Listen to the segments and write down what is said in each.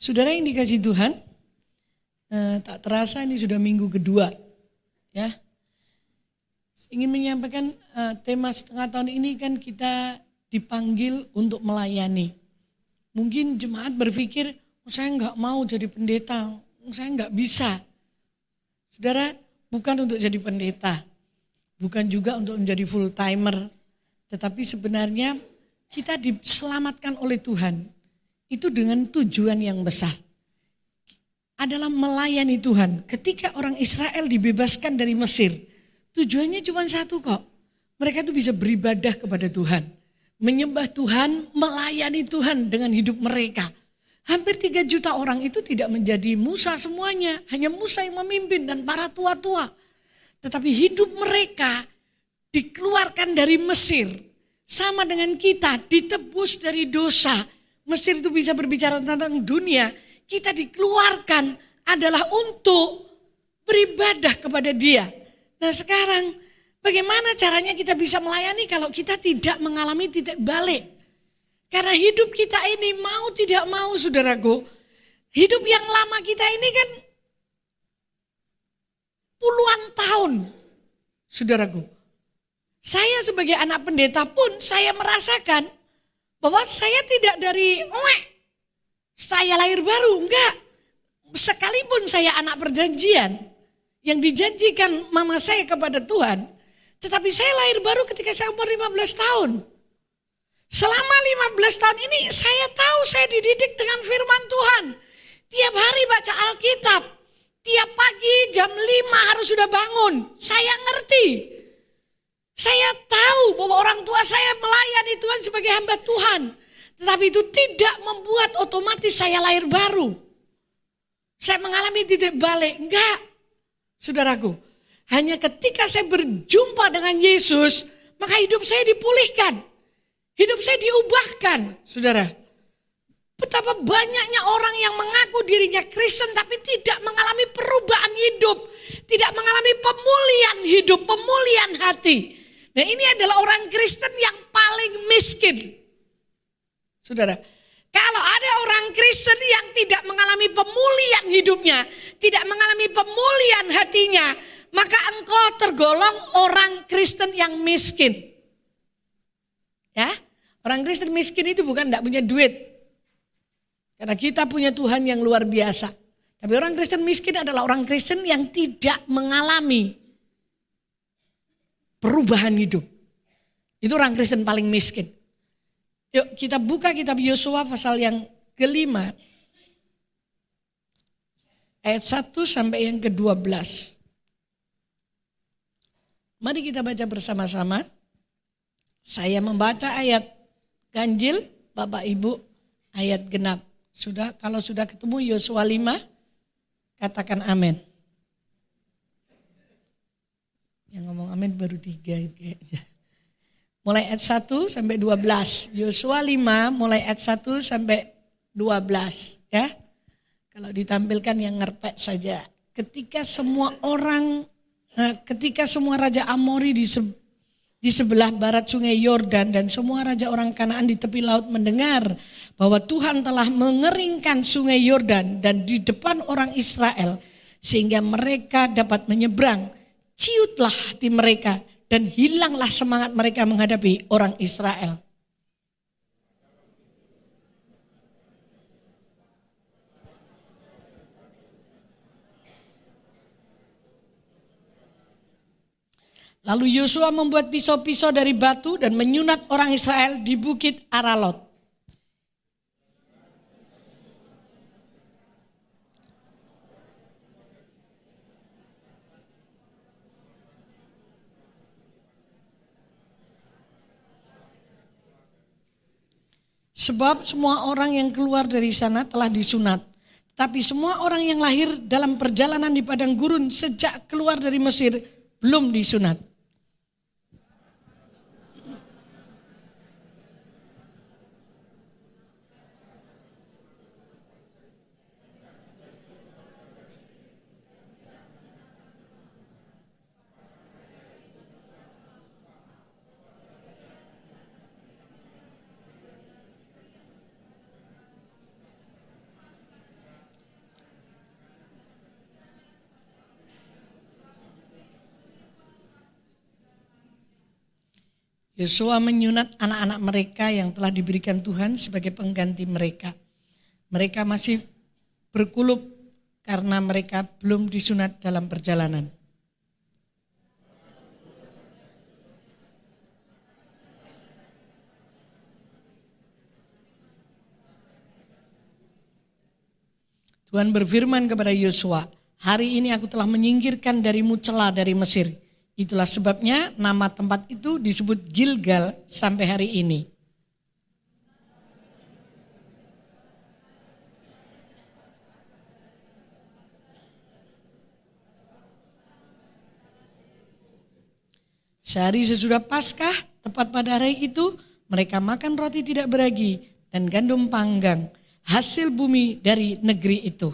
Saudara yang dikasihi Tuhan, tak terasa ini sudah minggu kedua, ya. Ingin menyampaikan tema setengah tahun ini kan kita dipanggil untuk melayani. Mungkin jemaat berpikir, saya nggak mau jadi pendeta, saya nggak bisa. Saudara, bukan untuk jadi pendeta, bukan juga untuk menjadi full timer, tetapi sebenarnya kita diselamatkan oleh Tuhan. Itu dengan tujuan yang besar. Adalah melayani Tuhan. Ketika orang Israel dibebaskan dari Mesir, tujuannya cuma satu kok. Mereka itu bisa beribadah kepada Tuhan. Menyembah Tuhan, melayani Tuhan dengan hidup mereka. Hampir 3 juta orang itu tidak menjadi Musa semuanya. Hanya Musa yang memimpin dan para tua-tua. Tetapi hidup mereka dikeluarkan dari Mesir. Sama dengan kita, ditebus dari dosa. Mesir itu bisa berbicara tentang dunia. Kita dikeluarkan adalah untuk beribadah kepada Dia. Nah sekarang bagaimana caranya kita bisa melayani kalau kita tidak mengalami titik balik? Karena hidup kita ini mau tidak mau saudaraku, hidup yang lama kita ini kan puluhan tahun saudaraku. Saya sebagai anak pendeta pun saya merasakan bahwa saya tidak dari saya lahir baru, enggak. Sekalipun saya anak perjanjian yang dijanjikan mama saya kepada Tuhan, tetapi saya lahir baru ketika saya umur 15 tahun. Selama 15 tahun ini saya tahu saya dididik dengan firman Tuhan. Tiap hari baca Alkitab, tiap pagi jam 5 harus sudah bangun. Saya ngerti. Saya tahu bahwa orang tua saya melayani Tuhan sebagai hamba Tuhan. Tetapi itu tidak membuat otomatis saya lahir baru. Saya mengalami titik balik. Enggak, saudaraku. Hanya ketika saya berjumpa dengan Yesus, maka hidup saya dipulihkan. Hidup saya diubahkan, saudara. Betapa banyaknya orang yang mengaku dirinya Kristen tapi tidak mengalami perubahan hidup. Tidak mengalami pemulihan hidup, pemulihan hati. Nah ini adalah orang Kristen yang paling miskin. Saudara, kalau ada orang Kristen yang tidak mengalami pemulihan hidupnya, tidak mengalami pemulihan hatinya, maka engkau tergolong orang Kristen yang miskin. Ya, orang Kristen miskin itu bukan tidak punya duit. Karena kita punya Tuhan yang luar biasa. Tapi orang Kristen miskin adalah orang Kristen yang tidak mengalami perubahan hidup. Itu orang Kristen paling miskin. Yuk kita buka kitab Yosua pasal yang ke-5. Ayat 1 sampai yang ke-12. Mari kita baca bersama-sama. Saya membaca ayat ganjil, Bapak Ibu ayat genap. Kalau sudah ketemu Yosua 5, katakan amin. Yang ngomong amin baru 3 kayaknya. Mulai ayat 1 sampai 12. Yosua 5 mulai ayat 1 sampai 12. Ya. Kalau ditampilkan yang ngerpek saja. Ketika semua raja Amori di sebelah barat sungai Yordan dan semua raja orang Kanaan di tepi laut mendengar bahwa Tuhan telah mengeringkan sungai Yordan dan di depan orang Israel sehingga mereka dapat menyeberang. Ciutlah hati mereka dan hilanglah semangat mereka menghadapi orang Israel. Lalu Yosua membuat pisau-pisau dari batu dan menyunat orang Israel di bukit Aralot. Sebab semua orang yang keluar dari sana telah disunat. Tapi semua orang yang lahir dalam perjalanan di padang gurun sejak keluar dari Mesir belum disunat. Yosua menyunat anak-anak mereka yang telah diberikan Tuhan sebagai pengganti mereka. Mereka masih berkulup karena mereka belum disunat dalam perjalanan. Tuhan berfirman kepada Yosua, hari ini aku telah menyingkirkan darimu celah dari Mesir. Itulah sebabnya nama tempat itu disebut Gilgal sampai hari ini. Sehari sesudah Paskah, tepat pada hari itu, mereka makan roti tidak beragi dan gandum panggang, hasil bumi dari negeri itu.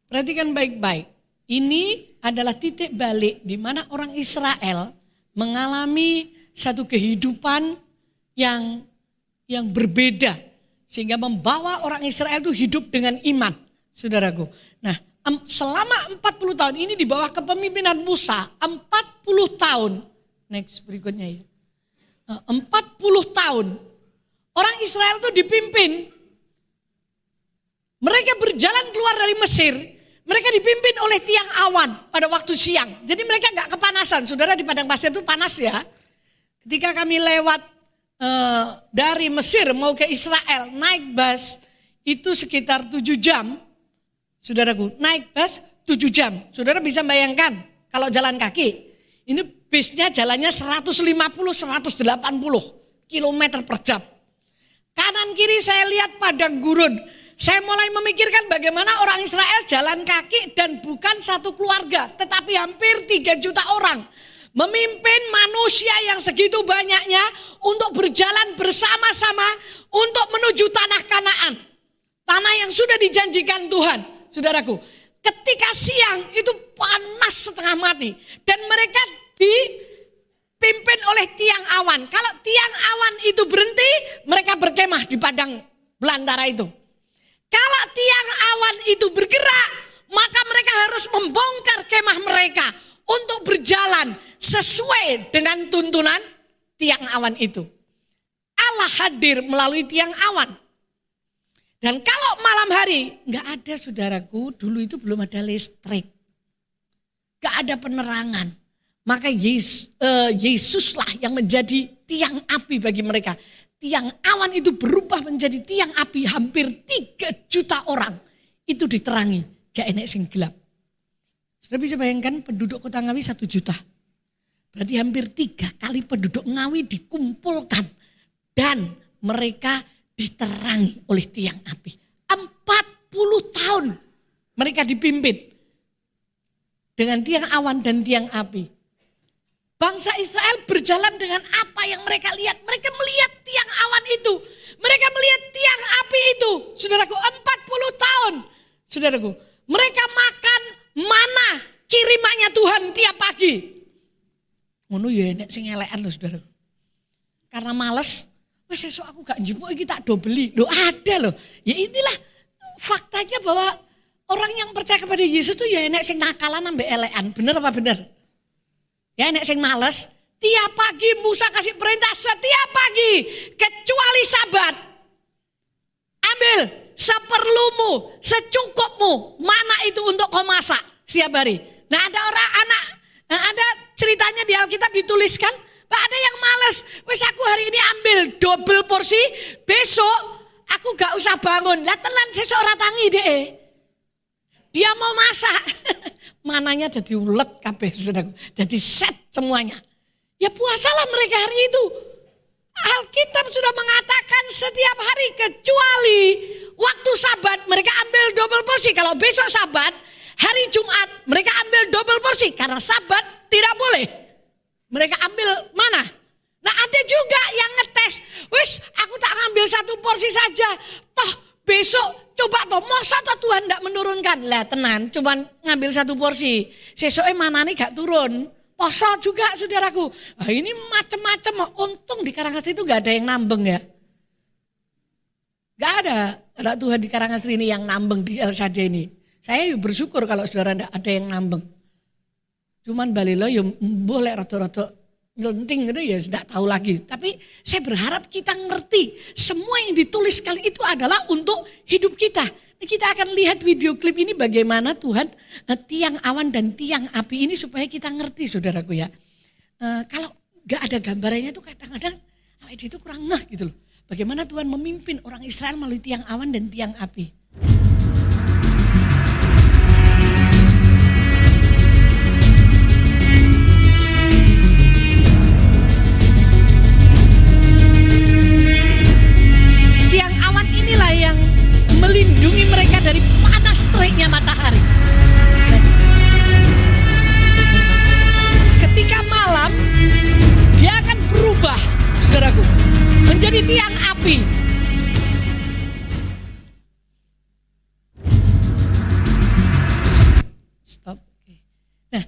Perhatikan baik-baik. Ini adalah titik balik di mana orang Israel mengalami satu kehidupan yang berbeda. Sehingga membawa orang Israel itu hidup dengan iman, saudaraku. Nah, selama 40 tahun ini di bawah kepemimpinan Musa, 40 tahun. Next berikutnya ya. 40 tahun. Orang Israel itu dipimpin. Mereka berjalan keluar dari Mesir. Mereka dipimpin oleh tiang awan pada waktu siang. Jadi mereka gak kepanasan. Saudara, di padang pasir itu panas ya. Ketika kami lewat dari Mesir mau ke Israel, naik bus itu sekitar 7 jam. Saudaraku, naik bus 7 jam. Saudara bisa bayangkan kalau jalan kaki. Ini busnya jalannya 150-180 kilometer per jam. Kanan kiri saya lihat padang gurun. Saya mulai memikirkan bagaimana orang Israel jalan kaki dan bukan satu keluarga, tetapi hampir 3 juta orang. Memimpin manusia yang segitu banyaknya untuk berjalan bersama-sama untuk menuju tanah Kanaan. Tanah yang sudah dijanjikan Tuhan, saudaraku. Ketika siang itu panas setengah mati. Dan mereka dipimpin oleh tiang awan. Kalau tiang awan itu berhenti, mereka berkemah di padang belantara itu. Kalau tiang awan itu bergerak, maka mereka harus membongkar kemah mereka untuk berjalan sesuai dengan tuntunan tiang awan itu. Allah hadir melalui tiang awan. Dan kalau malam hari, gak ada saudaraku, dulu itu belum ada listrik. Gak ada penerangan. Maka Yesuslah yang menjadi tiang api bagi mereka. Tiang awan itu berubah menjadi tiang api, hampir 3 juta orang. Itu diterangi, gak enek sing gelap. Sudah bisa bayangkan penduduk kota Ngawi 1 juta. Berarti hampir 3 kali penduduk Ngawi dikumpulkan. Dan mereka diterangi oleh tiang api. 40 tahun mereka dipimpin dengan tiang awan dan tiang api. Bangsa Israel berjalan dengan apa yang mereka lihat. Mereka melihat tiang awan itu. Mereka melihat tiang api itu. Saudaraku, 40 tahun. Saudaraku, mereka makan mana kirimannya Tuhan tiap pagi. Ngono ya nek sing elekan lho saudaraku. Karena males, wes esuk aku gak njupuk iki tak do beli. Loh ada loh. Ya inilah faktanya bahwa orang yang percaya kepada Yesus tuh ya enek sing nakalan ambek elekan. Bener apa bener? Ya enek sing males. Tiap pagi Musa kasih perintah setiap pagi kecuali Sabat. Ambil seperlumu, secukupmu. Mana itu untuk kau masak setiap hari. Nah ada orang anak, ada ceritanya di Alkitab dituliskan. Ada yang males. Wes aku hari ini ambil double porsi. Besok aku gak usah bangun. Lah tenan sesuk ora tangi deh. Dia mau masak. Mananya jadi ulet kabeh saudaraku. Jadi set semuanya. Ya puasalah mereka hari itu. Alkitab sudah mengatakan setiap hari kecuali waktu Sabat mereka ambil double porsi. Kalau besok Sabat, hari Jumat mereka ambil double porsi. Karena Sabat tidak boleh. Mereka ambil mana? Nah ada juga yang ngetes. Wis aku tak ngambil 1 porsi saja. Toh besok coba toh masa toh Tuhan tidak menurunkan. Lah tenan cuman ngambil 1 porsi. Sesoknya mana nih gak turun. poso juga saudaraku. Nah, ini macam-macam. Untung di Karangasem itu gak ada yang nambeng ya. Gak ada anak Tuhan di Karangasem ini yang nambeng di El Shaddai ini. Saya bersyukur kalau saudara tidak ada yang nambeng. Cuman balilo ya boleh rata-rata nyelenting gitu ya tidak tahu lagi. Tapi saya berharap kita ngerti semua yang ditulis kali itu adalah untuk hidup kita. Kita akan lihat video klip ini bagaimana Tuhan tiang awan dan tiang api ini supaya kita ngerti saudaraku ya. Kalau gak ada gambarannya tuh kadang-kadang itu kurang ngeh gitu loh. Bagaimana Tuhan memimpin orang Israel melalui tiang awan dan tiang api. Tiang awan inilah yang melindungi mereka dari panas teriknya matahari. Ketika malam, dia akan berubah, saudaraku, menjadi tiang api. Stop. Nah,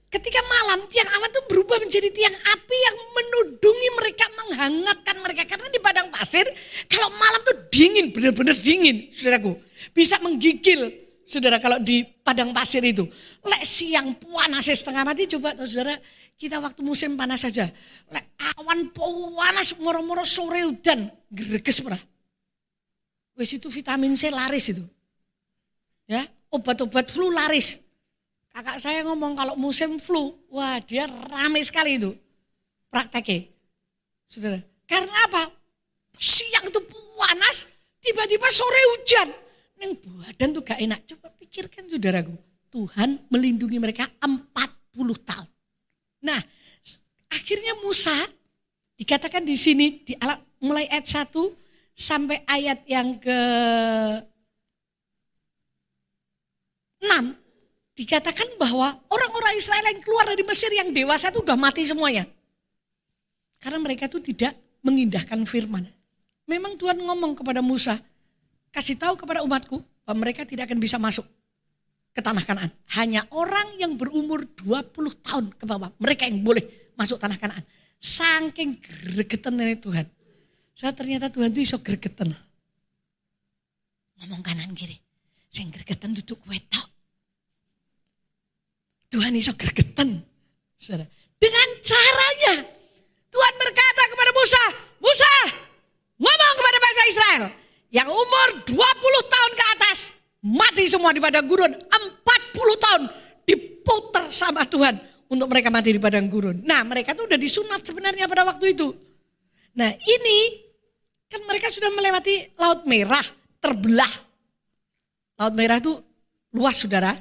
ketika malam, tiang awan itu berubah menjadi tiang api yang menudungi mereka, menghangatkan mereka. Karena di padang pasir, kalau malam tuh dingin, benar-benar dingin, saudaraku. Bisa menggigil, saudara, kalau di padang pasir itu. Lek siang panas setengah mati, coba saudara, kita waktu musim panas saja. Lek awan panas, moro-moro sore udan, greges pernah. Wes itu vitamin C laris itu. Ya, obat-obat flu laris. Kakak saya ngomong kalau musim flu, wah dia ramai sekali itu prakteknya. Saudara, karena apa? Siang itu panas, tiba-tiba sore hujan. Neng badan tuh gak enak. Coba pikirkan saudaraku, Tuhan melindungi mereka 40 tahun. Nah, akhirnya Musa dikatakan di sini di mulai ayat 1 sampai ayat yang ke 6 dikatakan bahwa orang-orang Israel yang keluar dari Mesir yang dewasa itu udah mati semuanya. Karena mereka itu tidak mengindahkan firman. Memang Tuhan ngomong kepada Musa, kasih tahu kepada umatku bahwa mereka tidak akan bisa masuk ke tanah Kanaan. Hanya orang yang berumur 20 tahun ke bawah, mereka yang boleh masuk tanah Kanaan. Saking gregetan dari Tuhan. Ternyata Tuhan itu iso gregetan. Ngomong kanan kiri. Sing gregetan duduk wetok. Tuhan iso gregetan. Dengan caranya Tuhan berkata kepada Musa, Musa, ngomong kepada bangsa Israel yang umur 20 tahun ke atas mati semua di padang gurun. 40 tahun diputar sama Tuhan untuk mereka mati di padang gurun. Nah, mereka tuh udah disunat sebenarnya pada waktu itu. Nah, ini kan mereka sudah melewati Laut Merah, terbelah. Laut Merah itu luas, saudara.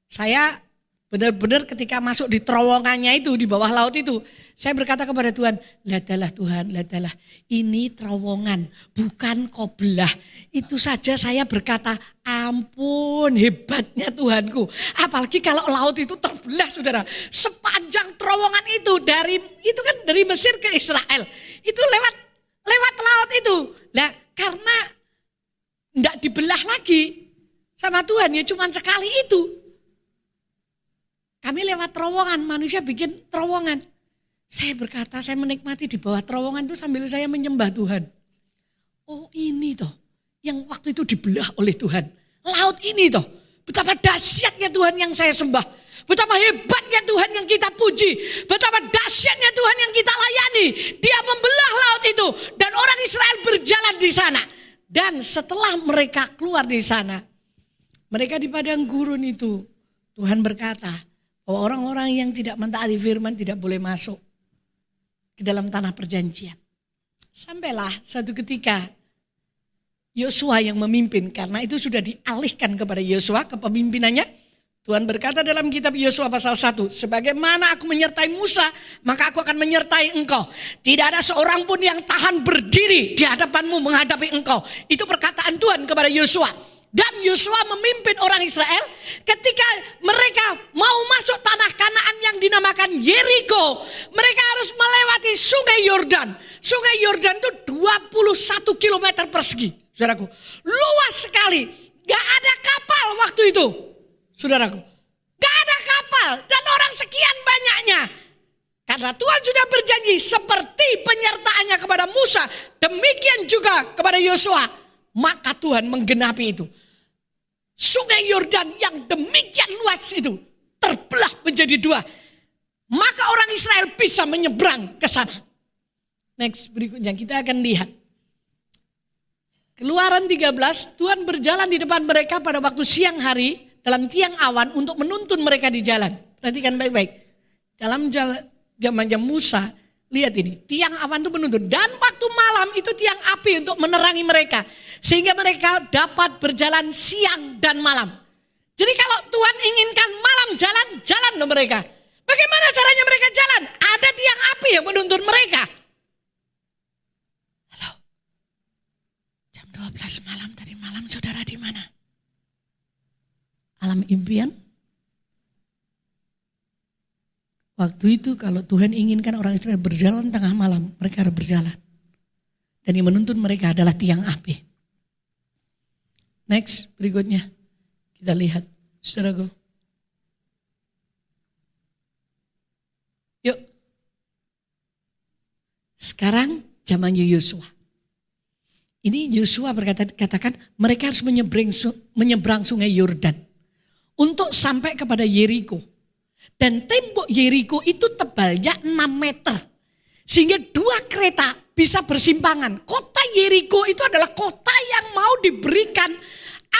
Saya benar-benar ketika masuk di terowongannya itu, di bawah laut itu, saya berkata kepada Tuhan, ladalah Tuhan, ladalah. Ini terowongan, bukan kau belah. Itu saja saya berkata, ampun hebatnya Tuhanku. Apalagi kalau laut itu terbelah, saudara. Sepanjang terowongan itu, dari Mesir ke Israel. Itu lewat laut itu. Nah, karena tidak dibelah lagi sama Tuhan, ya cuma sekali itu. Kami lewat terowongan, manusia bikin terowongan. Saya berkata, saya menikmati di bawah terowongan itu sambil saya menyembah Tuhan. Oh ini toh, yang waktu itu dibelah oleh Tuhan. Laut ini toh, betapa dahsyatnya Tuhan yang saya sembah. Betapa hebatnya Tuhan yang kita puji. Betapa dahsyatnya Tuhan yang kita layani. Dia membelah laut itu dan orang Israel berjalan di sana. Dan setelah mereka keluar di sana, mereka di padang gurun itu, Tuhan berkata, bahwa orang-orang yang tidak mentaati firman tidak boleh masuk ke dalam tanah perjanjian. Sampailah satu ketika Yosua yang memimpin, karena itu sudah dialihkan kepada Yosua kepemimpinannya. Tuhan berkata dalam kitab Yosua pasal 1, sebagaimana aku menyertai Musa, maka aku akan menyertai engkau. Tidak ada seorang pun yang tahan berdiri di hadapanmu menghadapi engkau. Itu perkataan Tuhan kepada Yosua. Dan Yosua memimpin orang Israel ketika mereka mau masuk tanah Kanaan yang dinamakan Yeriko. Mereka harus melewati sungai Yordan. Sungai Yordan itu 21 km persegi. Saudaraku, luas sekali. Gak ada kapal waktu itu. Saudaraku, gak ada kapal. Dan orang sekian banyaknya. Karena Tuhan sudah berjanji seperti penyertaannya kepada Musa, demikian juga kepada Yosua. Maka Tuhan menggenapi itu. Sungai Yordan yang demikian luas itu terbelah menjadi dua. Maka orang Israel bisa menyeberang ke sana. Next, berikutnya kita akan lihat. Keluaran 13, Tuhan berjalan di depan mereka pada waktu siang hari dalam tiang awan untuk menuntun mereka di jalan. Perhatikan baik-baik. Dalam zaman Musa, lihat ini, tiang awan itu menuntun. Dan waktu malam itu tiang api untuk menerangi mereka. Sehingga mereka dapat berjalan siang dan malam. Jadi kalau Tuhan inginkan malam jalan, jalan loh mereka. Bagaimana caranya mereka jalan? Ada tiang api yang menuntun mereka. Halo, jam 12 malam tadi malam saudara di mana? Alam impian? Waktu itu kalau Tuhan inginkan orang Israel berjalan tengah malam, mereka harus berjalan. Dan yang menuntun mereka adalah tiang api. Next, berikutnya. Kita lihat, saudaraku. Yuk. Sekarang zamannya Yosua. Ini Yosua katakan mereka harus menyeberang sungai Yordan. Untuk sampai kepada Yeriko. Dan tembok Yeriko itu tebalnya 6 meter. Sehingga 2 kereta bisa bersimpangan. Kota Yeriko itu adalah kota yang mau diberikan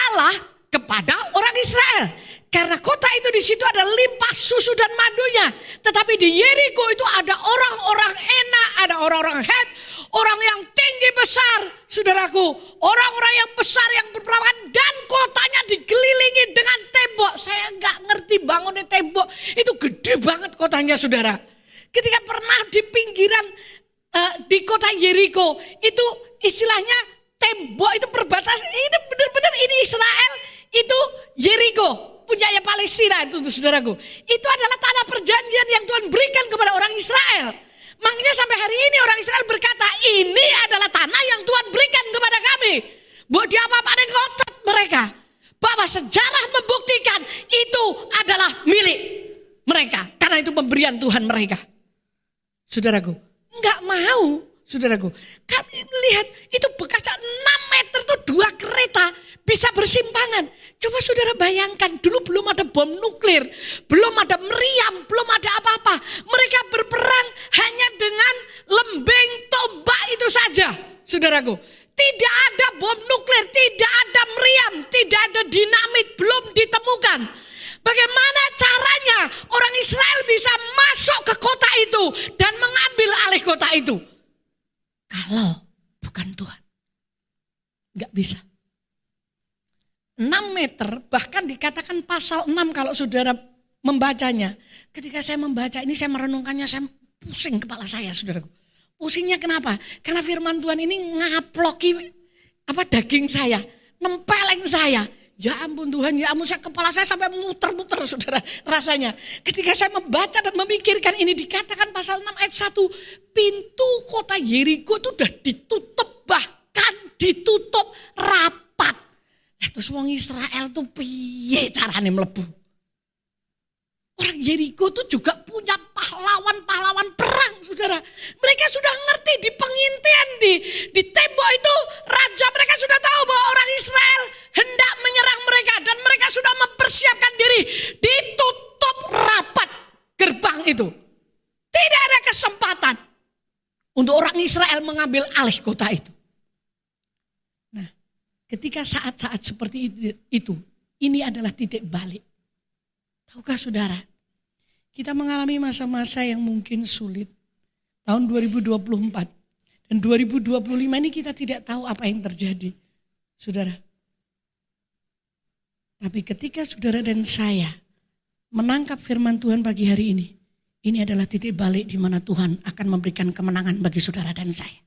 Allah kepada orang Israel. Karena kota itu di situ ada limpah susu dan madunya. Tetapi di Yeriko itu ada orang-orang enak, ada orang-orang Het, orang yang tinggi besar, saudaraku. Orang-orang yang besar yang berperawan dan kotanya dikelilingi dengan tembok. Saya nggak ngerti bangunnya tembok. Itu gede banget kotanya, saudara. Ketika pernah di pinggiran di kota Yeriko itu istilahnya tembok itu perbatasan. Ini benar-benar ini Israel, itu Yeriko. Punyanya Palestina itu saudaraku. Itu adalah tanah perjanjian yang Tuhan berikan kepada orang Israel. Makanya sampai hari ini orang Israel berkata, ini adalah tanah yang Tuhan berikan kepada kami. Buat diapa-apain ngotot mereka. Bahwa sejarah membuktikan itu adalah milik mereka. Karena itu pemberian Tuhan mereka. Saudaraku, enggak mau. Saudaraku, kami melihat itu bekasnya 6 meter tuh 2 kereta bisa bersimpangan. Coba saudara bayangkan, dulu belum ada bom nuklir, belum ada meriam, belum ada apa-apa. Mereka berperang hanya dengan lembeng tombak itu saja, saudaraku. Tidak ada bom nuklir, tidak ada meriam, tidak ada dinamit, belum ditemukan. Bagaimana caranya orang Israel bisa masuk ke kota itu dan mengambil alih kota itu? Kalau bukan Tuhan, gak bisa. 6 meter, bahkan dikatakan pasal 6 kalau saudara membacanya. Ketika saya membaca ini, saya merenungkannya, saya pusing kepala saya, saudaraku. Pusingnya kenapa? Karena firman Tuhan ini ngaploki daging saya, nempeleng saya. Ya ampun Tuhan, ya ampun, kepala saya sampai muter-muter, saudara, rasanya. Ketika saya membaca dan memikirkan ini, dikatakan pasal 6 ayat 1, pintu kota Yeriko itu sudah ditutup, bahkan ditutup rapat. Terus wong Israel tuh piye carane mlebu? Orang Yeriko tuh juga punya pahlawan-pahlawan perang, saudara. Mereka sudah ngerti di pengintian, di tembok itu raja mereka sudah tahu bahwa orang Israel hendak menyerang mereka. Dan mereka sudah mempersiapkan diri. Ditutup rapat gerbang itu. Tidak ada kesempatan untuk orang Israel mengambil alih kota itu. Nah, ketika saat-saat seperti itu, ini adalah titik balik. Tahukah saudara, kita mengalami masa-masa yang mungkin sulit. Tahun 2024 dan 2025 ini kita tidak tahu apa yang terjadi, saudara. Tapi ketika saudara dan saya menangkap firman Tuhan pagi hari ini adalah titik balik di mana Tuhan akan memberikan kemenangan bagi saudara dan saya.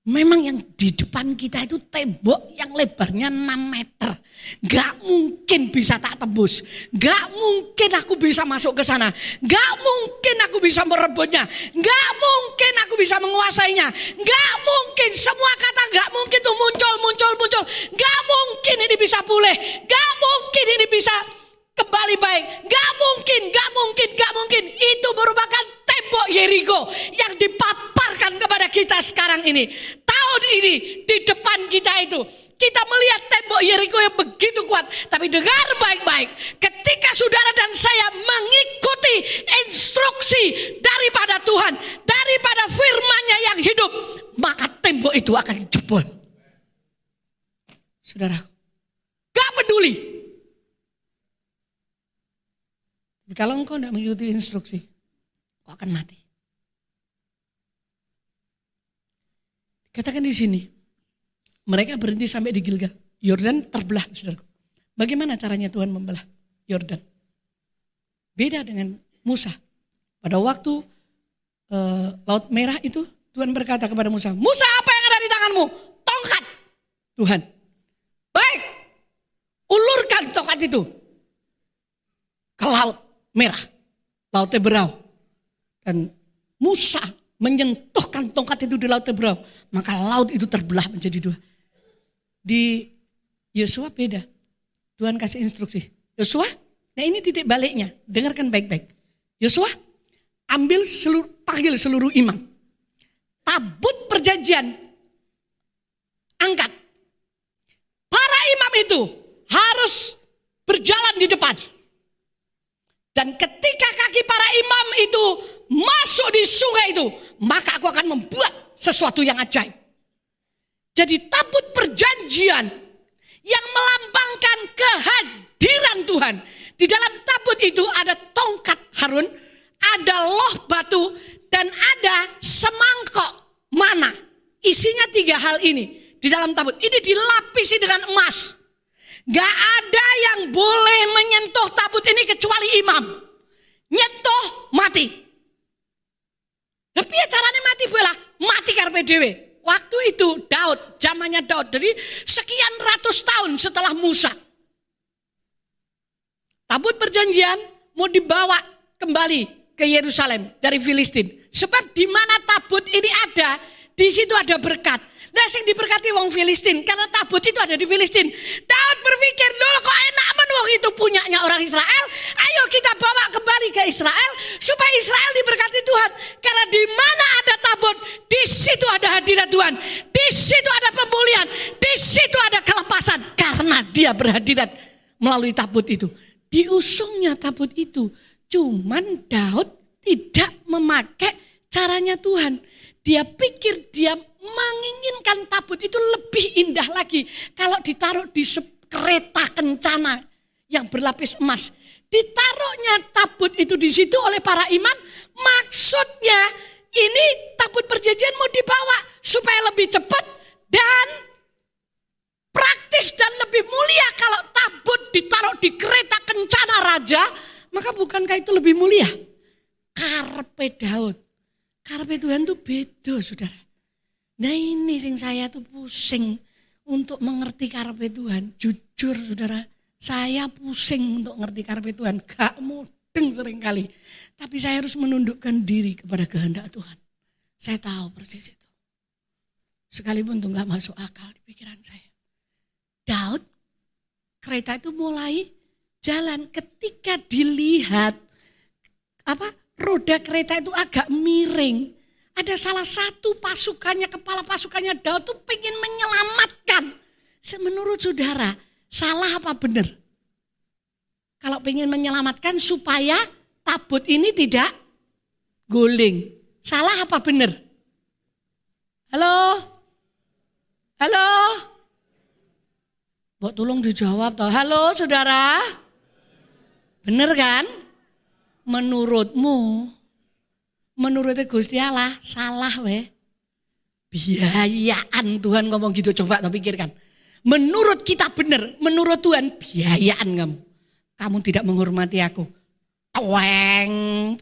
Memang yang di depan kita itu tembok yang lebarnya 6 meter. Gak mungkin bisa tak tembus. Gak mungkin aku bisa masuk ke sana. Gak mungkin aku bisa merebutnya. Gak mungkin aku bisa menguasainya. Gak mungkin, semua kata gak mungkin tuh muncul. Gak mungkin ini bisa pulih. Gak mungkin ini bisa kembali baik. Gak mungkin. ini. Tahun ini di depan kita itu, kita melihat tembok Yeriko yang begitu kuat. Tapi dengar baik-baik, ketika saudara dan saya mengikuti instruksi daripada Tuhan, daripada firman-Nya yang hidup, maka tembok itu akan jebol. Saudara, gak peduli. Kalau engkau tidak mengikuti instruksi, kau akan mati. Katakan di sini, mereka berhenti sampai di Gilgal. Yordan terbelah, saudaraku. Bagaimana caranya Tuhan membelah Yordan? Beda dengan Musa. Pada waktu Laut Merah itu, Tuhan berkata kepada Musa, Musa, apa yang ada di tanganmu? Tongkat. Tuhan, baik, ulurkan tongkat itu ke Laut Merah, Laut Teberau. Dan Musa menyentuhkan tongkat itu di Laut Teberau, maka laut itu terbelah menjadi dua. Di Yosua beda. Tuhan kasih instruksi. Yosua, nah ini titik baliknya. Dengarkan baik-baik. Yosua, panggil seluruh imam. Tabut perjanjian, angkat. Para imam itu harus berjalan di depan. Dan ketika kaki para imam itu masuk di sungai itu, maka aku akan membuat sesuatu yang ajaib. Jadi tabut perjanjian yang melambangkan kehadiran Tuhan. Di dalam tabut itu ada tongkat Harun, ada loh batu, dan ada semangkok mana. Isinya 3 hal ini di dalam tabut. Ini dilapisi dengan emas. Gak ada yang boleh menyentuh tabut ini kecuali imam. Nyentuh, mati. Tapi ya caranya mati pula, mati karpe dewe. Waktu itu Daud, zamannya Daud, jadi sekian ratus tahun setelah Musa. Tabut perjanjian mau dibawa kembali ke Yerusalem dari Filistin. Sebab di mana tabut ini ada, di situ ada berkat. Nah, sing diberkati wong Filistin karena tabut itu ada di Filistin. Daud berpikir, loh kok enak men wong itu punyanya orang Israel. Ayo kita bawa kembali ke Israel supaya Israel diberkati Tuhan. Karena di mana ada tabut, di situ ada hadirat Tuhan. Di situ ada pemulihan, di situ ada kelepasan karena dia berhadirat melalui tabut itu. Diusungnya tabut itu. Cuman Daud tidak memakai caranya Tuhan. Dia pikir dia menginginkan tabut itu lebih indah lagi kalau ditaruh di kereta kencana yang berlapis emas. Ditaruhnya tabut itu di situ oleh para imam, maksudnya ini tabut perjanjian mau dibawa supaya lebih cepat dan praktis dan lebih mulia. Kalau tabut ditaruh di kereta kencana raja, maka bukankah itu lebih mulia? Karpe Daud. Karpe Tuhan tuh beda, saudara. Nah ini sing saya tuh pusing untuk mengerti karpe Tuhan. Jujur saudara, saya pusing untuk mengerti karpe Tuhan. Gak mudeng seringkali. Tapi saya harus menundukkan diri kepada kehendak Tuhan. Saya tahu persis itu. Sekalipun itu gak masuk akal di pikiran saya. Daud, kereta itu mulai jalan ketika dilihat roda kereta itu agak miring. Ada salah satu pasukannya, kepala pasukannya Daud tuh pengen menyelamatkan. Menurut saudara, salah apa benar? Kalau pengen menyelamatkan supaya tabut ini tidak guling. Salah apa benar? Halo? Halo? Mbok tolong dijawab toh. Halo saudara? Benar kan? Menurutmu, menurut Gusti Allah salah weh. Biayaan Tuhan ngomong gitu, coba tak pikirkan. Menurut kita benar, menurut Tuhan biayaan kamu. Kamu tidak menghormati aku. Taweng.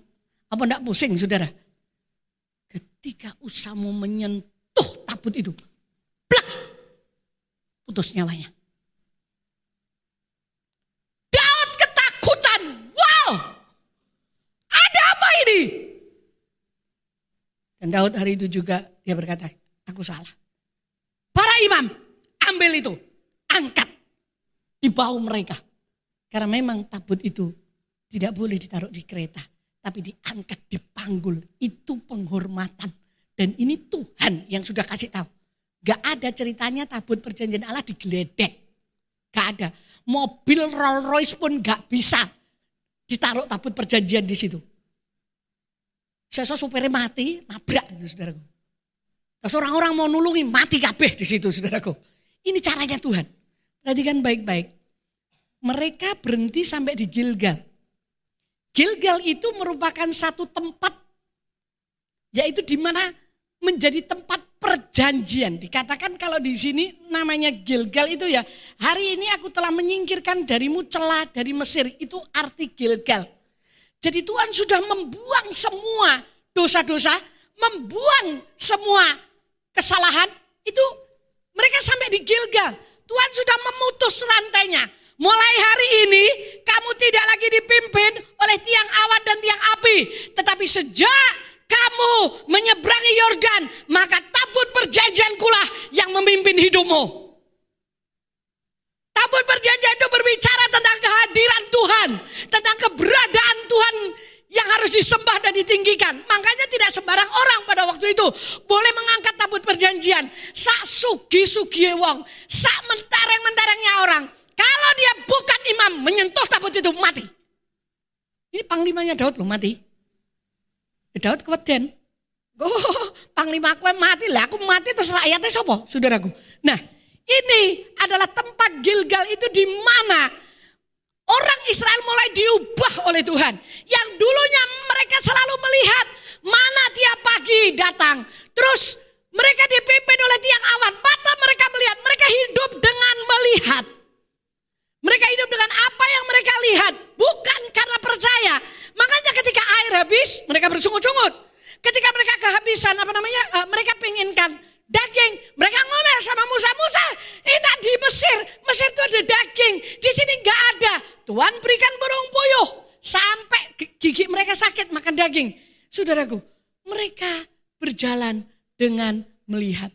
Apa enggak pusing saudara? Ketika usahamu menyentuh tabut itu, plak, putus nyawanya. Daud ketakutan. Wow, ada apa ini? Dan Daud hari itu juga dia berkata, aku salah. Para imam, ambil itu, angkat di bahu mereka. Karena memang tabut itu tidak boleh ditaruh di kereta, tapi diangkat, dipanggul. Itu penghormatan Dan ini Tuhan yang sudah kasih tahu. Gak ada ceritanya tabut perjanjian Allah digeledek. Gak ada. Mobil Rolls Royce pun gak bisa ditaruh tabut perjanjian di situ. Saya supirnya mati, nabrak itu saudaraku. Terus orang-orang mau nulungi, mati kabeh di situ saudaraku. Ini caranya Tuhan. Perhatikan baik-baik. Mereka berhenti sampai di Gilgal. Gilgal itu merupakan satu tempat, yaitu di mana menjadi tempat perjanjian. Dikatakan kalau di sini namanya Gilgal itu ya, hari ini aku telah menyingkirkan darimu celah dari Mesir. Itu arti Gilgal. Jadi Tuhan sudah membuang semua dosa-dosa, membuang semua kesalahan. Itu mereka sampai di Gilgal. Tuhan sudah memutus rantainya. Mulai hari ini kamu tidak lagi dipimpin oleh tiang awan dan tiang api. Tetapi sejak kamu menyeberangi Yordan, maka tabut perjanjiankulah yang memimpin hidupmu. Tabut perjanjian itu berbicara tentang kehadiran Tuhan, tentang keberadaan Tuhan yang harus disembah dan ditinggikan. Makanya tidak sembarang orang pada waktu itu boleh mengangkat tabut perjanjian. Sak sugi-sugi wong, sak mentereng-menterengnya orang. Kalau dia bukan imam menyentuh tabut itu mati. Ini panglimanya Daud loh mati. Daud keweden. Oh, panglima aku mati lah, aku mati terus rakyatnya sapa, saudaraku. Nah, ini adalah tempat Gilgal itu di mana orang Israel mulai diubah oleh Tuhan. Yang dulunya mereka selalu melihat mana tiap pagi datang. Terus mereka dipimpin oleh tiang awan. Mata mereka melihat, mereka hidup dengan melihat. Mereka hidup dengan apa yang mereka lihat, bukan karena percaya. Makanya ketika air habis, mereka bersungut-sungut. Ketika mereka kehabisan, mereka pinginkan daging. Mereka ngomel sama Musa, Musa, enak di Mesir. Mesir itu ada daging, di sini gak ada. Tuhan berikan burung puyuh, sampai gigi mereka sakit makan daging. Saudaraku, mereka berjalan dengan melihat.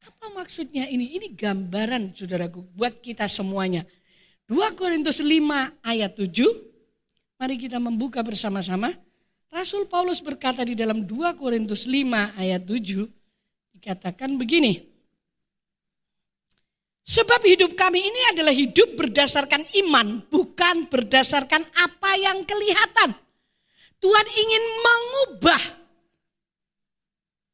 Apa maksudnya ini? Ini gambaran saudaraku buat kita semuanya. 2 Korintus 5 ayat 7. Mari kita membuka bersama-sama. Rasul Paulus berkata di dalam 2 Korintus 5 ayat 7. Dikatakan begini. Sebab hidup kami ini adalah hidup berdasarkan iman, bukan berdasarkan apa yang kelihatan. Tuhan ingin mengubah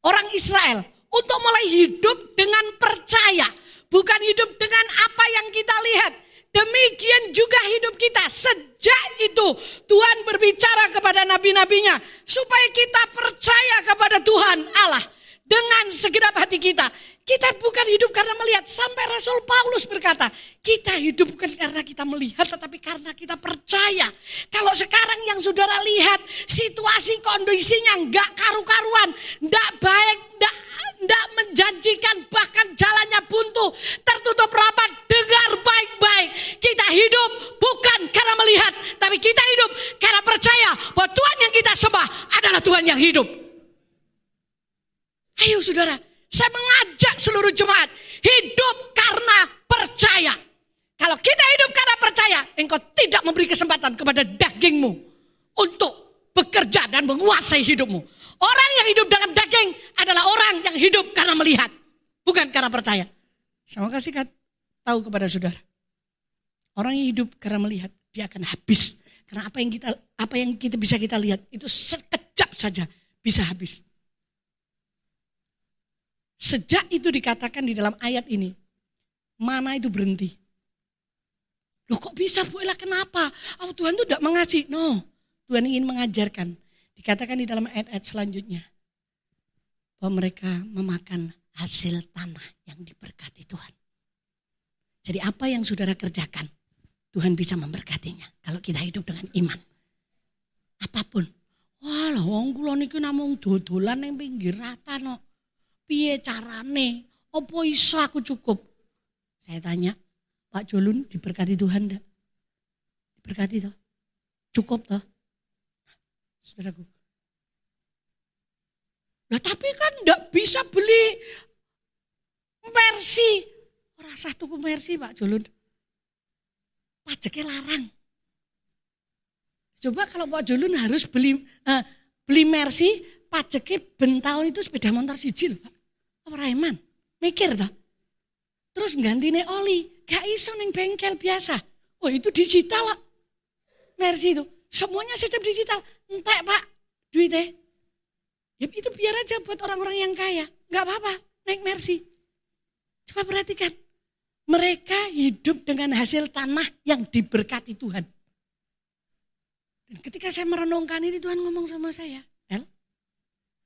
orang Israel untuk mulai hidup dengan percaya, bukan hidup dengan apa yang kita lihat. Demikian juga hidup kita. Sejak itu Tuhan berbicara kepada nabi-nabinya supaya kita percaya kepada Tuhan Allah dengan segenap hati kita. Kita bukan hidup karena melihat. Sampai Rasul Paulus berkata, kita hidup bukan karena kita melihat, tetapi karena kita percaya. Kalau sekarang yang saudara lihat, situasi kondisinya enggak karu-karuan, enggak baik, enggak menjanjikan, bahkan jalannya buntu, tertutup rapat, dengar baik-baik. Kita hidup bukan karena melihat, tapi kita hidup karena percaya bahwa Tuhan yang kita sembah adalah Tuhan yang hidup. Ayo saudara, saya mengajak seluruh jemaat hidup karena percaya. Kalau kita hidup karena percaya, engkau tidak memberi kesempatan kepada dagingmu untuk bekerja dan menguasai hidupmu. Orang yang hidup dalam daging adalah orang yang hidup karena melihat, bukan karena percaya. Saya mau kasih tahu kepada saudara. Orang yang hidup karena melihat, dia akan habis. Karena apa yang kita bisa kita lihat itu sekejap saja bisa habis. Sejak itu dikatakan di dalam ayat ini, mana itu berhenti. Loh kok bisa Bu Ella, kenapa? Oh Tuhan itu tidak mengasihi. No, Tuhan ingin mengajarkan. Dikatakan di dalam ayat-ayat selanjutnya, bahwa mereka memakan hasil tanah yang diberkati Tuhan. Jadi apa yang saudara kerjakan, Tuhan bisa memberkatinya. Kalau kita hidup dengan iman. Apapun. Walah wong kula niku namung dodolan ning pinggir rata no. Piye carane? Apa iso aku cukup? Saya tanya, Pak Jolun diberkati Tuhan enggak? Diberkati toh? Cukup toh? Saudaraku. Nah tapi kan enggak bisa beli Mercy. Ora sah tuku Mercy Pak Jolun. Pajaknya larang. Coba kalau Pak Jolun harus beli Mercy, pajaknya ben tahun itu sepeda motor siji lho Pak. Preman, mikir toh. Terus gantine oli, gak iso ning bengkel biasa. Oh itu digital lah. Mercy itu, semuanya sistem digital. Entek Pak, duitnya. Ya itu biar aja buat orang-orang yang kaya. Gak apa-apa, naik Mercy. Coba perhatikan. Mereka hidup dengan hasil tanah yang diberkati Tuhan. Dan ketika saya merenungkan ini Tuhan ngomong sama saya.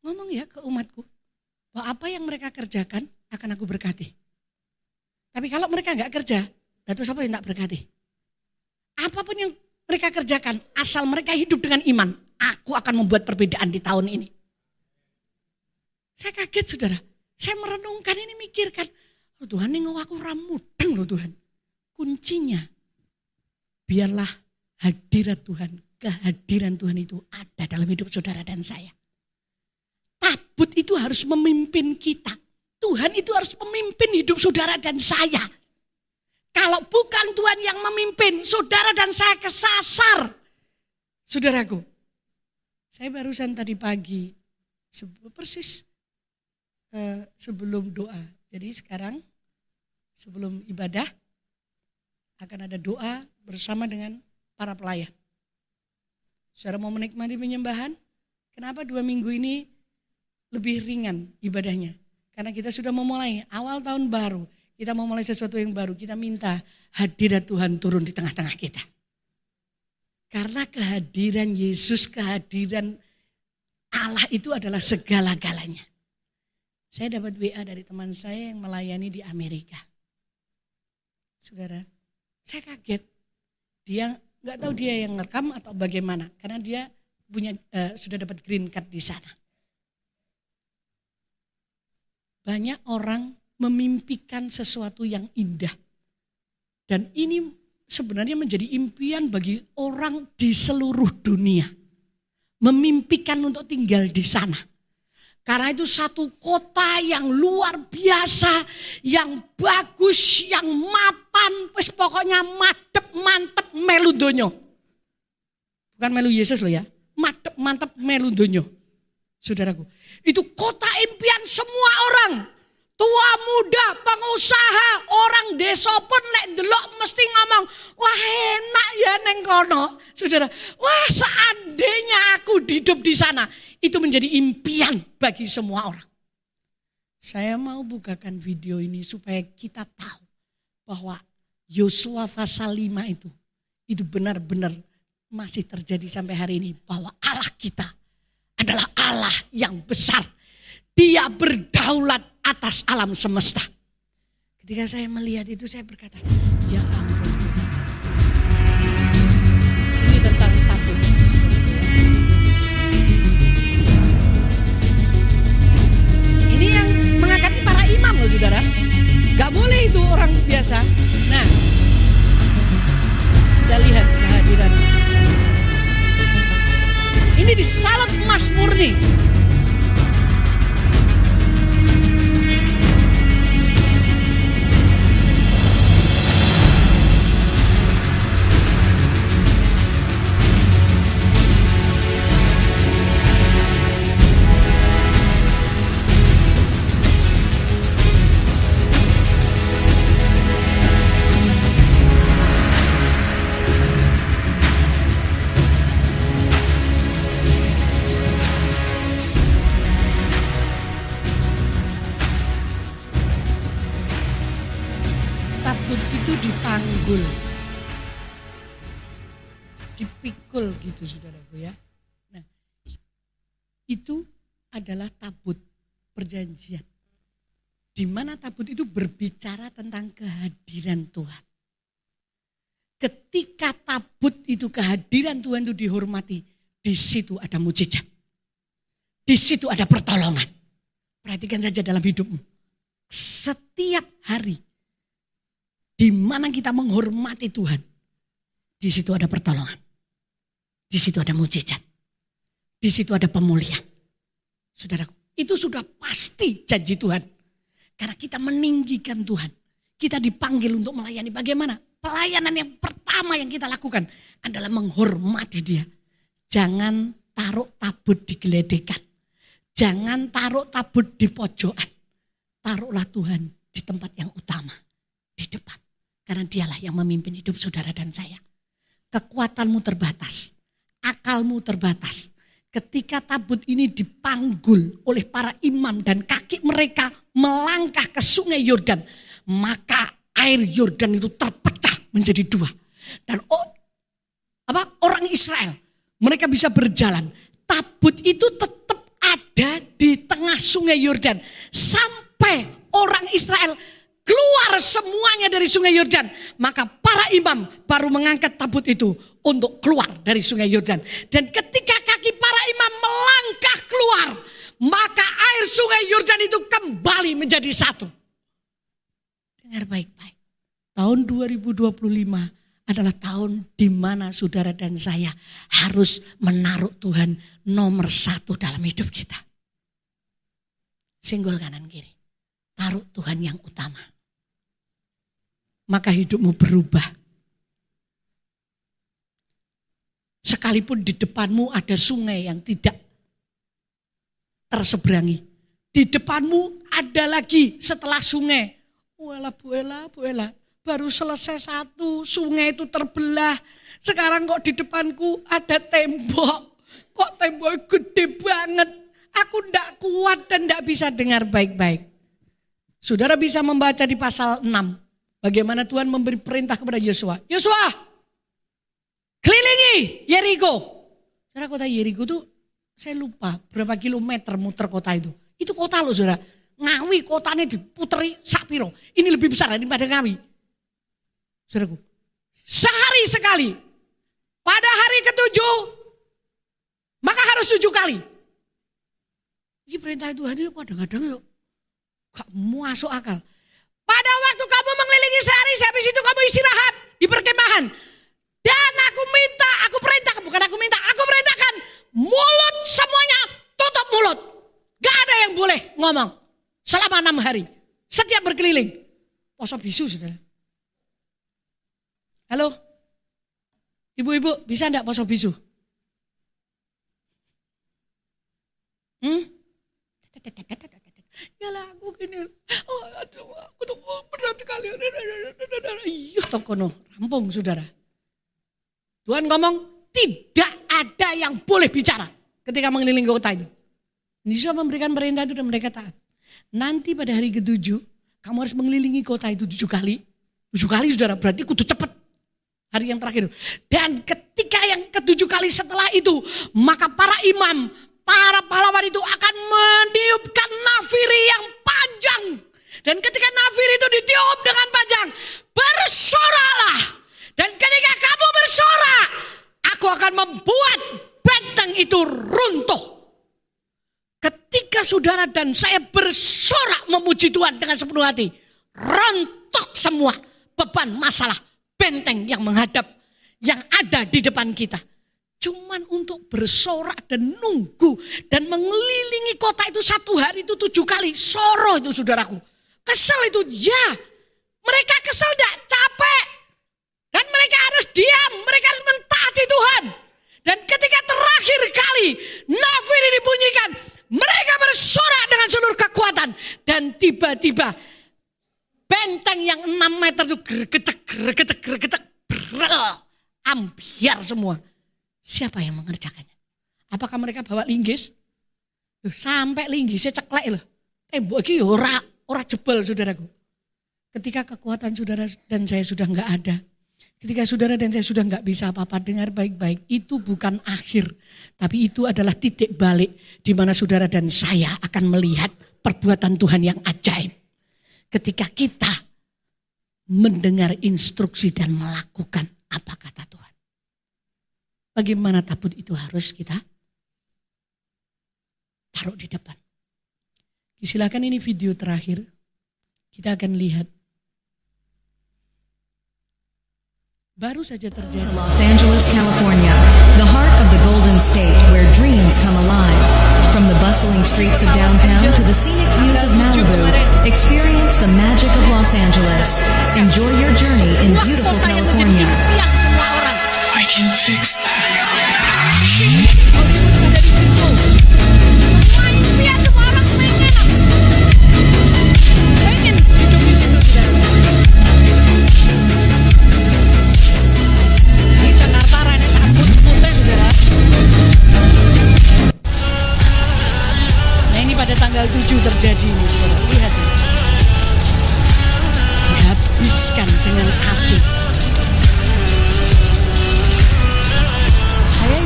Ngomong ya ke umatku. Bahwa apa yang mereka kerjakan akan aku berkati. Tapi kalau mereka gak kerja, terus apa yang tak berkati? Apapun yang mereka kerjakan, asal mereka hidup dengan iman, aku akan membuat perbedaan di tahun ini. Saya kaget saudara, saya merenungkan ini mikirkan, oh Tuhan ini aku ramudeng loh Tuhan. Kuncinya, biarlah hadirat Tuhan, kehadiran Tuhan itu ada dalam hidup saudara dan saya. Tabut itu harus memimpin kita. Tuhan itu harus memimpin hidup saudara dan saya. Kalau bukan Tuhan yang memimpin, saudara dan saya kesasar. Saudaraku, saya barusan tadi pagi, persis sebelum doa. Jadi sekarang sebelum ibadah akan ada doa bersama dengan para pelayan. Saudara mau menikmati penyembahan, kenapa 2 minggu ini lebih ringan ibadahnya? Karena kita sudah memulai awal tahun baru. Kita mau mulai sesuatu yang baru, kita minta hadirat Tuhan turun di tengah-tengah kita. Karena kehadiran Yesus, kehadiran Allah itu adalah segala-galanya. Saya dapat WA dari teman saya yang melayani di Amerika. Saudara, saya kaget. Dia nggak tahu dia yang ngerekam atau bagaimana, karena dia punya sudah dapat green card di sana. Banyak orang memimpikan sesuatu yang indah. Dan ini sebenarnya menjadi impian bagi orang di seluruh dunia. Memimpikan untuk tinggal di sana. Karena itu satu kota yang luar biasa, yang bagus, yang mapan, wis pokoknya madep, mantep, melu donyo. Bukan melu Yesus loh ya, madep, mantep, melu donyo. Saudaraku, itu kota impian semua orang. Tua muda, pengusaha, orang desa pun lek delok mesti ngomong, wah enak ya neng kono. Saudara, wah seandainya aku hidup di sana. Itu menjadi impian bagi semua orang. Saya mau bukakan video ini supaya kita tahu bahwa Yosua pasal 5 itu benar-benar masih terjadi sampai hari ini. Bahwa Allah kita adalah Allah yang besar. Dia berdaulat atas alam semesta. Ketika saya melihat itu saya berkata, ya ampun. Ini tentang tabut. Ini yang mengangkati para imam loh saudara. Gak boleh itu orang biasa. Nah, kita lihat kehadiran. Ini di Salat Mazmur nih. Dipanggul, dipikul gitu saudaraku ya. Nah, itu adalah tabut perjanjian. Di mana tabut itu berbicara tentang kehadiran Tuhan. Ketika tabut itu kehadiran Tuhan itu dihormati, di situ ada mujizat. Di situ ada pertolongan. Perhatikan saja dalam hidupmu. Setiap hari di mana kita menghormati Tuhan, di situ ada pertolongan, di situ ada mujizat, di situ ada pemulihan. Saudaraku, itu sudah pasti janji Tuhan. Karena kita meninggikan Tuhan, kita dipanggil untuk melayani. Bagaimana? Pelayanan yang pertama yang kita lakukan adalah menghormati Dia. Jangan taruh tabut di geledekan. Jangan taruh tabut di pojokan. Taruhlah Tuhan di tempat yang utama, di depan. Karena dialah yang memimpin hidup saudara dan saya. Kekuatanmu terbatas, akalmu terbatas. Ketika tabut ini dipanggul oleh para imam dan kaki mereka melangkah ke sungai Yordan, maka air Yordan itu terpecah menjadi dua. Dan orang Israel, mereka bisa berjalan. Tabut itu tetap ada di tengah sungai Yordan sampai orang Israel keluar semuanya dari sungai Yordan. Maka para imam baru mengangkat tabut itu untuk keluar dari sungai Yordan. Dan ketika kaki para imam melangkah keluar, maka air sungai Yordan itu kembali menjadi satu. Dengar baik-baik. Tahun 2025 adalah tahun di mana saudara dan saya harus menaruh Tuhan nomor 1 dalam hidup kita. Senggol kanan kiri. Taruh Tuhan yang utama. Maka hidupmu berubah. Sekalipun di depanmu ada sungai yang tidak terseberangi. Di depanmu ada lagi setelah sungai. Walah Bu Ella. Baru selesai satu, sungai itu terbelah. Sekarang kok di depanku ada tembok. Kok tembok gede banget. Aku tidak kuat dan tidak bisa dengar baik-baik. Saudara bisa membaca di pasal 6. Bagaimana Tuhan memberi perintah kepada Yosua. Yosua, kelilingi Yeriko. Saudara, kota Yeriko itu saya lupa berapa kilometer muter kota itu. Itu kota loh saudara. Ngawi kotanya diputeri sapiro. Ini lebih besar daripada Ngawi. Saudaraku, sehari sekali. Pada hari ke-7, maka harus 7 kali. Ini perintah Tuhan itu kadang-kadang yuk gak masuk akal. Pada waktu kamu mengelilingi sehari, habis itu kamu istirahat di perkemahan. Dan aku perintahkan mulut semuanya tutup mulut. Gak ada yang boleh ngomong selama 6 hari. Setiap berkeliling. Poso bisu saudara. Halo, ibu-ibu bisa enggak poso bisu? Yalah aku gini, aku tuh berat sekali. Iya tokono, rampung saudara. Tuhan ngomong tidak ada yang boleh bicara ketika mengelilingi kota itu. Yesus memberikan perintah itu dan mereka taat. Nanti pada hari ke-7 kamu harus mengelilingi kota itu 7 kali. 7 kali saudara, berarti kudu cepat. Hari yang terakhir. Dan ketika yang ke-7 kali setelah itu, maka para imam, para pahlawan itu akan meniupkan nafiri yang panjang. Dan ketika nafiri itu ditiup dengan panjang, bersoralah. Dan ketika kamu bersorak, aku akan membuat benteng itu runtuh. Ketika saudara dan saya bersorak memuji Tuhan dengan sepenuh hati, rontok semua beban masalah benteng yang menghadap, yang ada di depan kita. Cuman untuk bersorak dan nunggu dan mengelilingi kota itu 1 hari itu 7 kali. Soro itu saudaraku. Kesel itu ya. Mereka kesel enggak? Capek. Dan mereka harus diam. Mereka harus mentaati Tuhan. Dan ketika terakhir kali nafiri dibunyikan, mereka bersorak dengan seluruh kekuatan. Dan tiba-tiba benteng yang 6 meter itu gregetek, ambiar semua. Siapa yang mengerjakannya? Apakah mereka bawa linggis? Sampai linggisnya ceklek loh. Tembok ini ora jebol saudaraku. Ketika kekuatan saudara dan saya sudah enggak ada. Ketika saudara dan saya sudah enggak bisa apa-apa, dengar baik-baik. Itu bukan akhir. Tapi itu adalah titik balik di mana saudara dan saya akan melihat perbuatan Tuhan yang ajaib. Ketika kita mendengar instruksi dan melakukan apa kata Tuhan. Bagaimana tabut itu harus kita taruh di depan. Silakan ini video terakhir. Kita akan lihat. Baru saja terjadi. Los Angeles, California, the heart of the Golden State where dreams come alive. From the bustling streets of downtown to the scenic views of Malibu, experience the magic of Los Angeles. Enjoy your journey in beautiful California. I can fix that. Semua impian terjadi ini, saudara. Lihat ini. Dihabiskan dengan api.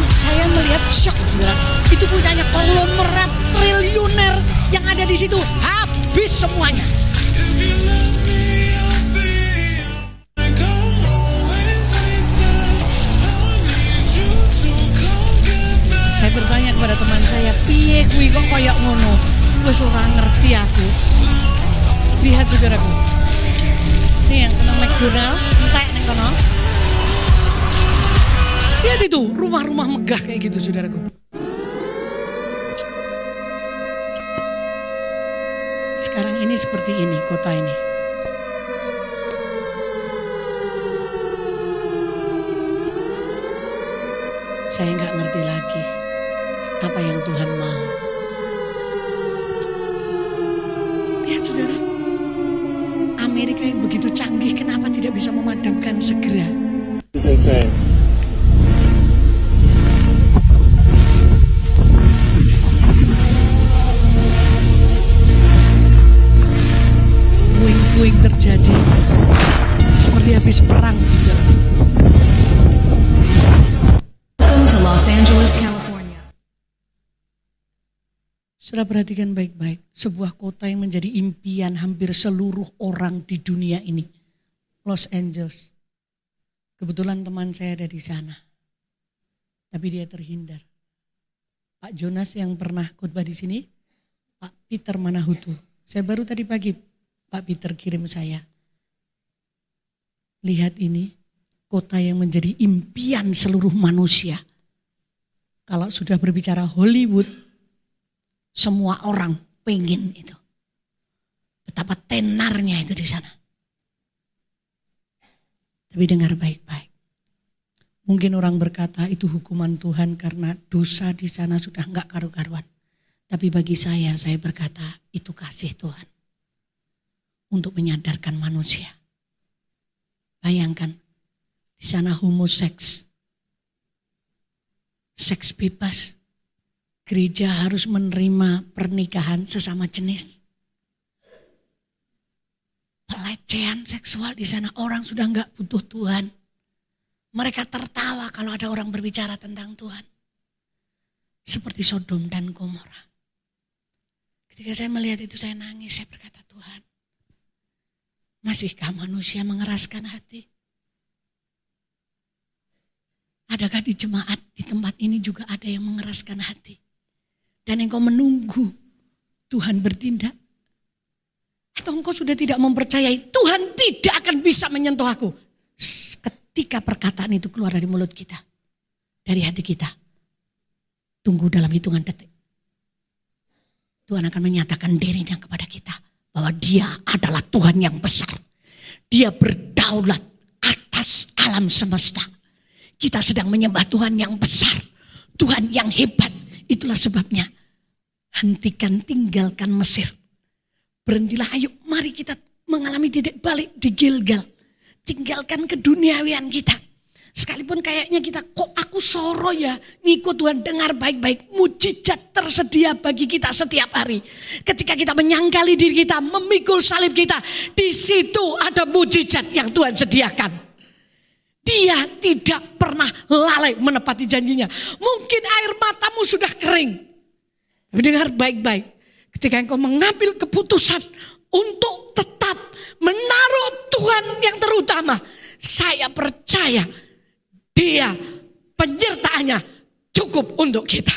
Saya melihat shock, saudara. Itu punyanya konglomerat triliuner yang ada di situ. Habis semuanya. Saya bertanya kepada teman saya, piye kuwi kok koyok ngono? Wes ora ngerti aku. Lihat saudaraku. Ini yang senang McDonald, entek ning kono. Lihat itu, rumah-rumah megah kayak gitu saudaraku. Sekarang ini seperti ini kota ini. Saya nggak ngerti lagi apa yang Tuhan mau. Lihat saudara, Amerika yang begitu canggih kenapa tidak bisa memadamkan segera? Insane. Puing-puing terjadi seperti habis perang. Welcome to Los Angeles, California. Sudah perhatikan baik-baik, sebuah kota yang menjadi impian hampir seluruh orang di dunia ini. Los Angeles. Kebetulan teman saya ada di sana. Tapi dia terhindar. Pak Jonas yang pernah khotbah di sini, Pak Peter Manahutu. Saya baru tadi pagi Pak Peter kirim saya. Lihat ini, kota yang menjadi impian seluruh manusia. Kalau sudah berbicara Hollywood, semua orang pengen itu. Betapa tenarnya itu di sana. Tapi dengar baik-baik. Mungkin orang berkata itu hukuman Tuhan karena dosa di sana sudah enggak karu-karuan. Tapi bagi saya berkata itu kasih Tuhan. Untuk menyadarkan manusia. Bayangkan, di sana homoseks. Seks bebas. Gereja harus menerima pernikahan sesama jenis. Pelecehan seksual di sana, orang sudah enggak butuh Tuhan. Mereka tertawa kalau ada orang berbicara tentang Tuhan. Seperti Sodom dan Gomora. Ketika saya melihat itu saya nangis, saya berkata, Tuhan, masihkah manusia mengeraskan hati? Adakah di jemaat di tempat ini juga ada yang mengeraskan hati? Dan engkau menunggu Tuhan bertindak? Atau engkau sudah tidak mempercayai Tuhan tidak akan bisa menyentuh aku? Ketika perkataan itu keluar dari mulut kita, dari hati kita, tunggu dalam hitungan detik. Tuhan akan menyatakan dirinya kepada kita bahwa dia adalah Tuhan yang besar. Dia berdaulat atas alam semesta. Kita sedang menyembah Tuhan yang besar, Tuhan yang hebat. Itulah sebabnya hentikan, tinggalkan Mesir. Berhentilah, ayo mari kita mengalami titik balik di Gilgal. Tinggalkan keduniawian kita. Sekalipun kayaknya kita, kok aku soro ya ngikut Tuhan, dengar baik-baik. Mujizat tersedia bagi kita setiap hari. Ketika kita menyangkali diri kita, memikul salib kita, di situ ada mujizat yang Tuhan sediakan. Dia tidak pernah lalai menepati janjinya. Mungkin air matamu sudah kering. Tapi dengar baik-baik. Ketika engkau mengambil keputusan untuk tetap menaruh Tuhan yang terutama, saya percaya Dia penyertaannya cukup untuk kita.